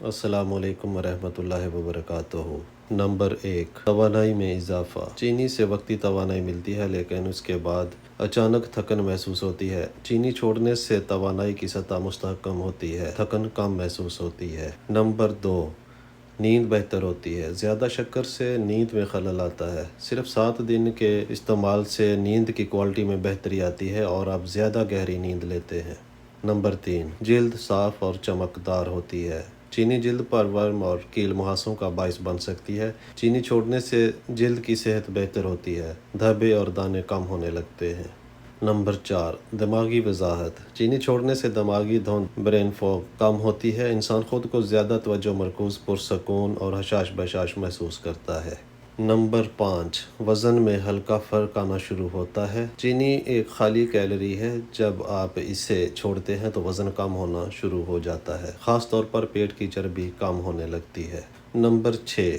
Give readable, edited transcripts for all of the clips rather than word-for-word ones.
السلام علیکم ورحمۃ اللہ وبرکاتہ۔ نمبر 1، توانائی میں اضافہ۔ چینی سے وقتی توانائی ملتی ہے لیکن اس کے بعد اچانک تھکن محسوس ہوتی ہے۔ چینی چھوڑنے سے توانائی کی سطح مستحکم ہوتی ہے، تھکن کم محسوس ہوتی ہے۔ نمبر 2، نیند بہتر ہوتی ہے۔ زیادہ شکر سے نیند میں خلل آتا ہے۔ صرف 7 دن کے استعمال سے نیند کی کوالٹی میں بہتری آتی ہے اور آپ زیادہ گہری نیند لیتے ہیں۔ نمبر 3، جلد صاف اور چمکدار ہوتی ہے۔ چینی جلد پر ورم اور کیل مہاسوں کا باعث بن سکتی ہے۔ چینی چھوڑنے سے جلد کی صحت بہتر ہوتی ہے، دھبے اور دانے کم ہونے لگتے ہیں۔ نمبر 4، دماغی وضاحت۔ چینی چھوڑنے سے دماغی دھند برین فوگ کم ہوتی ہے۔ انسان خود کو زیادہ توجہ مرکوز، پرسکون اور حشاش بشاش محسوس کرتا ہے۔ نمبر 5، وزن میں ہلکا فرق آنا شروع ہوتا ہے۔ چینی ایک خالی کیلوری ہے۔ جب آپ اسے چھوڑتے ہیں تو وزن کم ہونا شروع ہو جاتا ہے، خاص طور پر پیٹ کی چربی کم ہونے لگتی ہے۔ نمبر 6،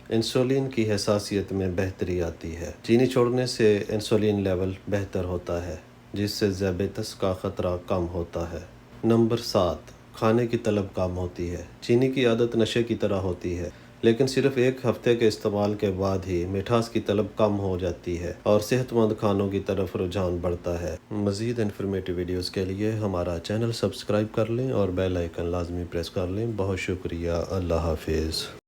انسولین کی حساسیت میں بہتری آتی ہے۔ چینی چھوڑنے سے انسولین لیول بہتر ہوتا ہے، جس سے ذیابیطس کا خطرہ کم ہوتا ہے۔ نمبر 7، کھانے کی طلب کم ہوتی ہے۔ چینی کی عادت نشے کی طرح ہوتی ہے، لیکن صرف 1 ہفتے کے استعمال کے بعد ہی مٹھاس کی طلب کم ہو جاتی ہے اور صحت مند کھانوں کی طرف رجحان بڑھتا ہے۔ مزید انفارمیٹیو ویڈیوز کے لیے ہمارا چینل سبسکرائب کر لیں اور بیل آئیکن لازمی پریس کر لیں۔ بہت شکریہ۔ اللہ حافظ۔